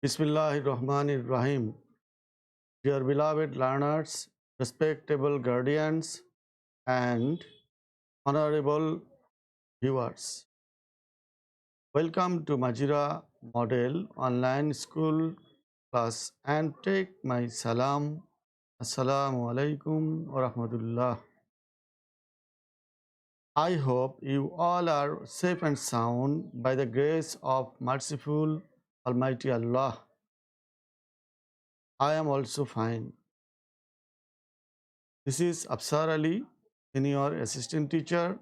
Bismillahirrahmanirrahim. Dear beloved learners, respectable guardians, and honorable viewers, welcome to Majira Model Online School class and take my salam. Assalamu alaikum wa rahmatullah. I hope you all are safe and sound by the grace of merciful Almighty Allah. I am also fine. This is Afsar Ali, Senior Assistant Teacher,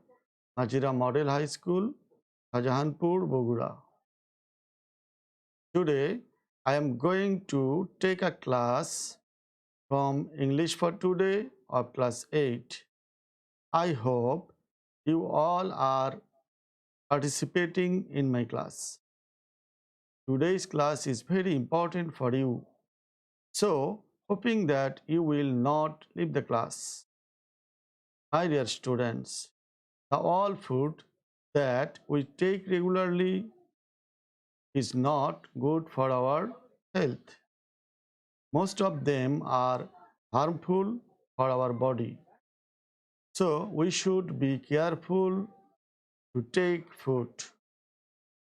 Majira Model High School, Shahjahanpur, Bogura. Today, I am going to take a class from English for Today of Class 8. I hope you all are participating in my class. Today's class is very important for you. So, hoping that you will not leave the class. My dear students, the all food that we take regularly is not good for our health. Most of them are harmful for our body. So we should be careful to take food.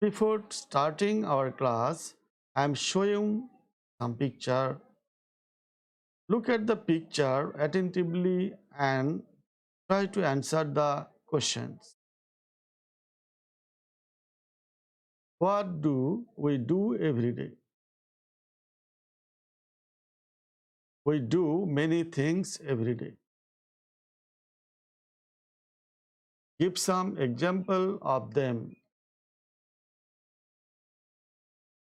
Before starting our class, I am showing some picture. Look at the picture attentively and try to answer the questions. What do we do every day? We do many things every day. Give some example of them.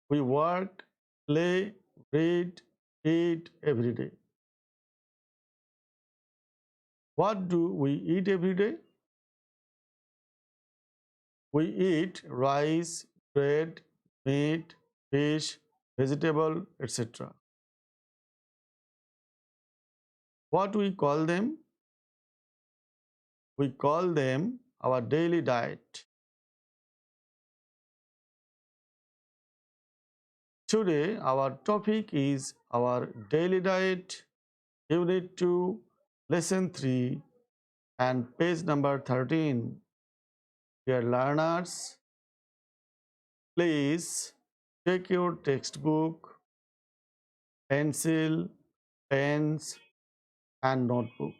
We work, play, read, eat every day. What do we eat every day? We eat rice, bread, meat, fish, vegetable, etc. What we call them? We call them our daily diet. Today our topic is our daily diet, Unit 2, Lesson 3 and page number 13. Dear learners, please take your textbook, pencil, pens and notebook.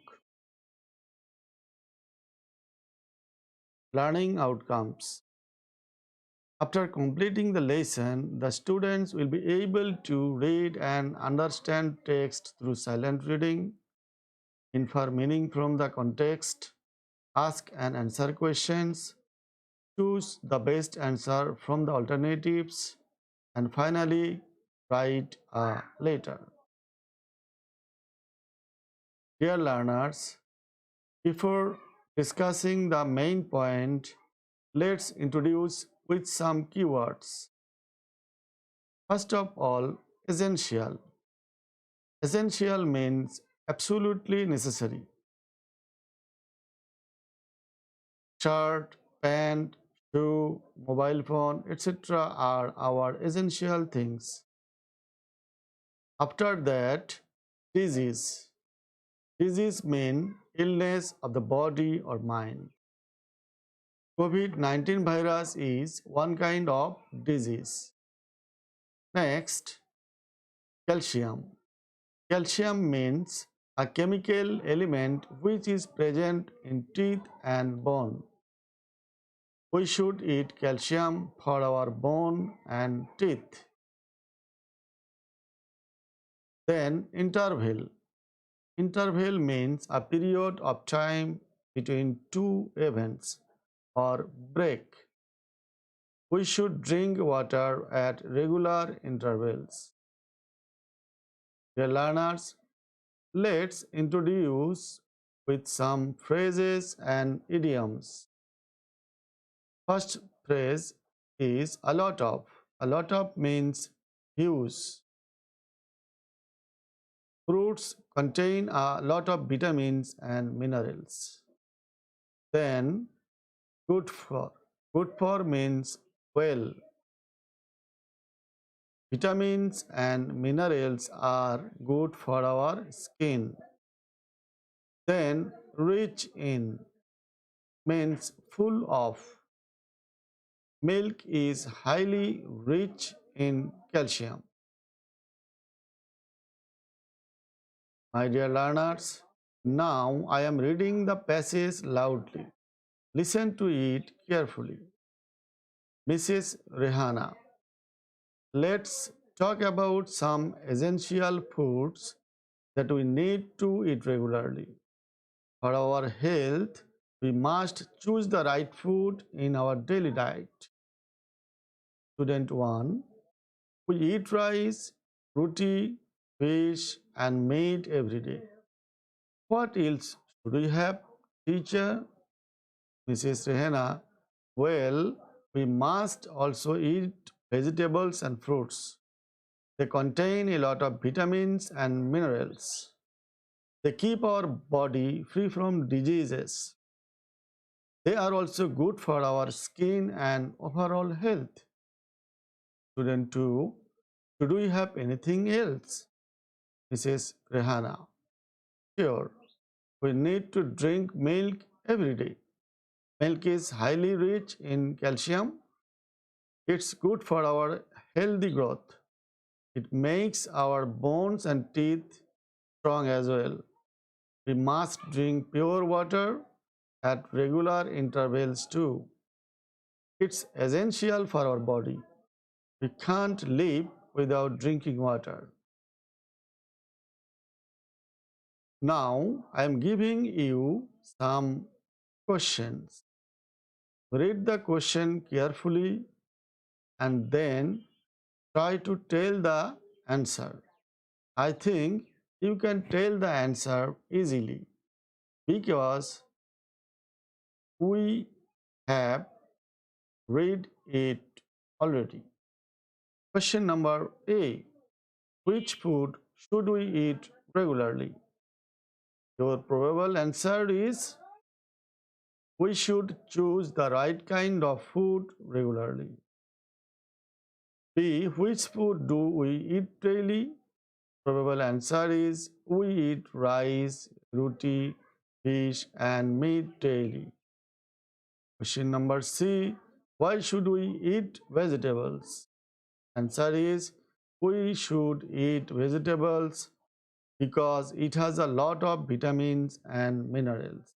Learning outcomes. After completing the lesson, the students will be able to read and understand text through silent reading, infer meaning from the context, ask and answer questions, choose the best answer from the alternatives, and finally write a letter. Dear learners, before discussing the main point, let's introduce with some keywords. First of all, essential. Essential means absolutely necessary. Shirt, pant, shoe, mobile phone, etc. are our essential things. After that, disease. Disease means illness of the body or mind. COVID-19 virus is one kind of disease. Next, calcium. Calcium means a chemical element which is present in teeth and bone. We should eat calcium for our bone and teeth. Then interval. Interval means a period of time between two events or break. We should drink water at regular intervals. Dear learners, let's introduce with some phrases and idioms. First phrase is a lot of. A lot of means huge. Fruits contain a lot of vitamins and minerals. Then good for. Good for means well. Vitamins and minerals are good for our skin. Then rich in means full of. Milk is highly rich in calcium. My dear learners, now I am reading the passage loudly. Listen to it carefully. Mrs. Rehana, let's talk about some essential foods that we need to eat regularly. For our health, we must choose the right food in our daily diet. Student 1, we eat rice, roti, fish, and meat every day. What else should we have, teacher? Mrs. Rehana, well, we must also eat vegetables and fruits. They contain a lot of vitamins and minerals. They keep our body free from diseases. They are also good for our skin and overall health. Student 2, should we have anything else? Mrs. Rehana, sure, we need to drink milk every day. Milk is highly rich in calcium. It's good for our healthy growth. It makes our bones and teeth strong as well. We must drink pure water at regular intervals too. It's essential for our body. We can't live without drinking water. Now I am giving you some questions. Read the question carefully and then try to tell the answer. I think you can tell the answer easily because we have read it already. Question number A. Which food should we eat regularly? Your probable answer is we should choose the right kind of food regularly. B. Which food do we eat daily? Probable answer is we eat rice, roti, fish, and meat daily. Question number C. Why should we eat vegetables? Answer is we should eat vegetables because it has a lot of vitamins and minerals.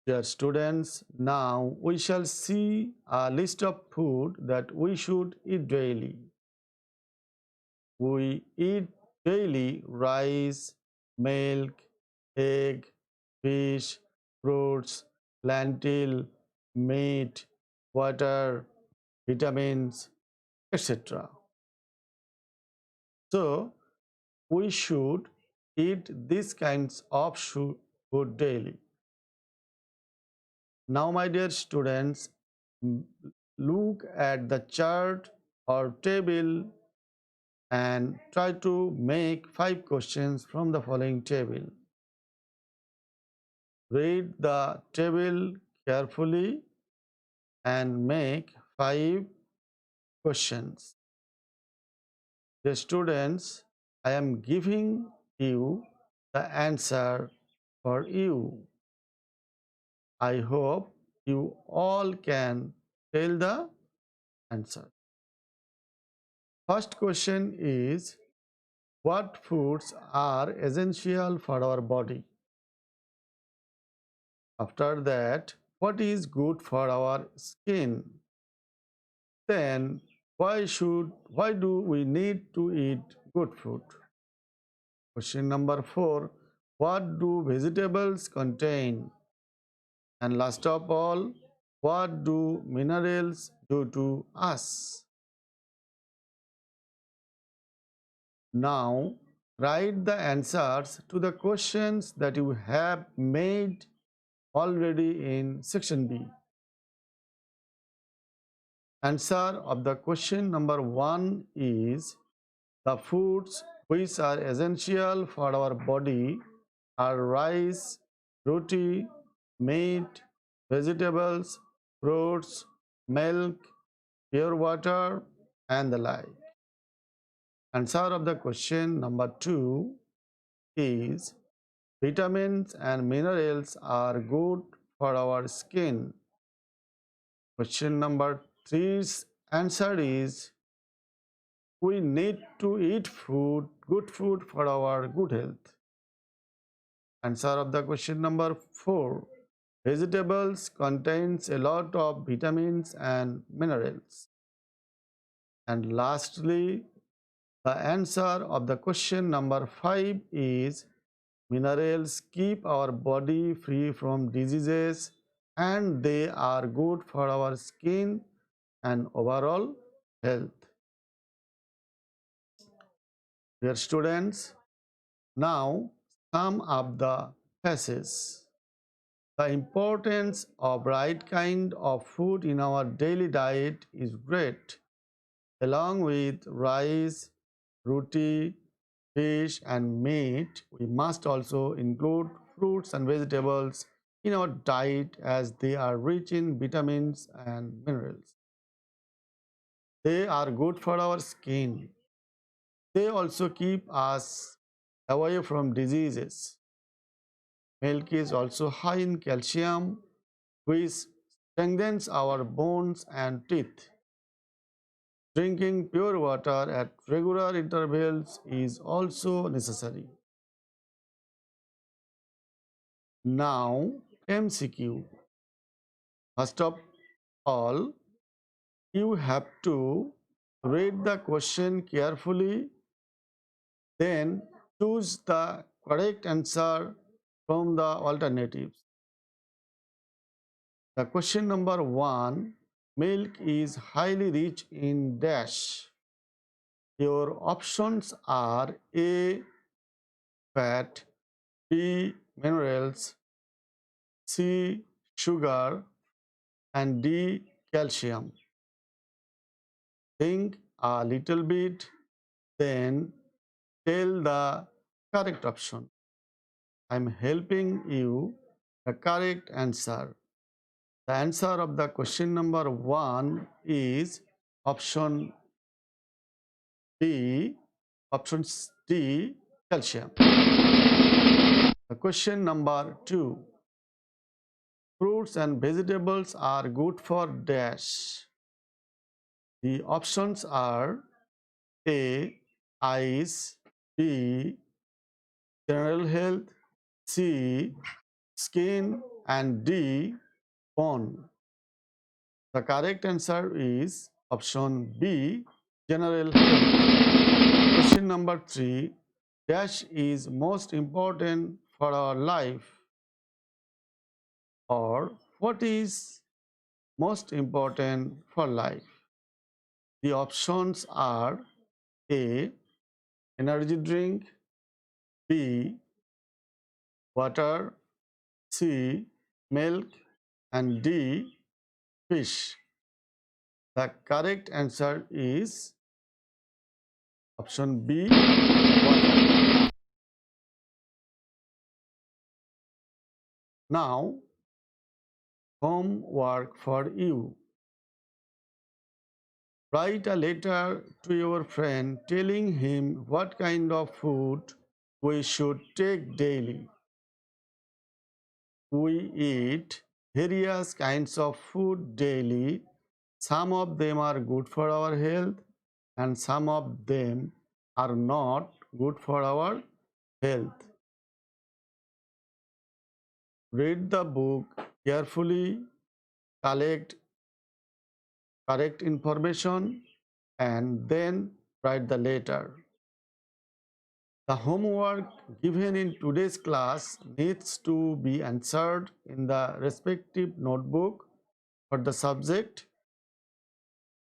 Dear students, now we shall see a list of food that we should eat daily. We eat daily rice, milk, egg, fish, fruits, lentil, meat, water, vitamins, etc. So, we should eat these kinds of food daily. Now, my dear students, look at the chart or table and try to make 5 questions from the following table. Read the table carefully and make 5 questions. The students, I am giving you the answer for you. I hope you all can tell the answer. First question is, what foods are essential for our body? After that, what is good for our skin? Then, why do we need to eat good food? Question number 4, what do vegetables contain? And last of all, what do minerals do to us? Now, write the answers to the questions that you have made already in section B. Answer of the question number 1 is the foods which are essential for our body are rice, roti, meat, vegetables, fruits, milk, pure water, and the like. Answer of the question number 2 is vitamins and minerals are good for our skin. Question number three's answer is we need to eat food, good food for our good health. Answer of the question number 4. Vegetables contains a lot of vitamins and minerals. And lastly, the answer of the question number 5 is minerals keep our body free from diseases and they are good for our skin and overall health. Dear students, now sum up the passage. The importance of right kind of food in our daily diet is great. Along with rice, roti, fish and meat, we must also include fruits and vegetables in our diet as they are rich in vitamins and minerals. They are good for our skin. They also keep us away from diseases. Milk is also high in calcium, which strengthens our bones and teeth. Drinking pure water at regular intervals is also necessary. Now, MCQ. First of all, you have to read the question carefully, then choose the correct answer from the alternatives. The question number 1, milk is highly rich in dash. Your options are A, fat, B, minerals, C, sugar, and D, calcium. Think a little bit, then tell the correct option. I'm helping you the correct answer. The answer of the question number 1 is option D, option D, calcium. The question number 2, fruits and vegetables are good for dash. The options are A, eyes, B, general health, C, skin, and D, bone. The correct answer is option B, general health. Question number 3, dash is most important for our life, or what is most important for life? The options are A, energy drink, B, water, C, milk, and D, fish. The correct answer is option B, water. Now, homework for you. Write a letter to your friend telling him what kind of food we should take daily. We eat various kinds of food daily. Some of them are good for our health and some of them are not good for our health. Read the book carefully, collect correct information, and then write the letter. The homework given in today's class needs to be answered in the respective notebook for the subject.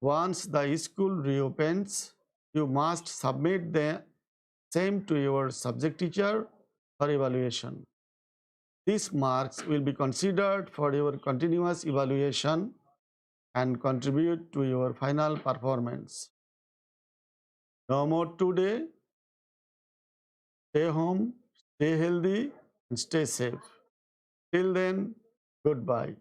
Once the school reopens, you must submit the same to your subject teacher for evaluation. These marks will be considered for your continuous evaluation and contribute to your final performance. No more today. Stay home, stay healthy, and stay safe. Till then, goodbye.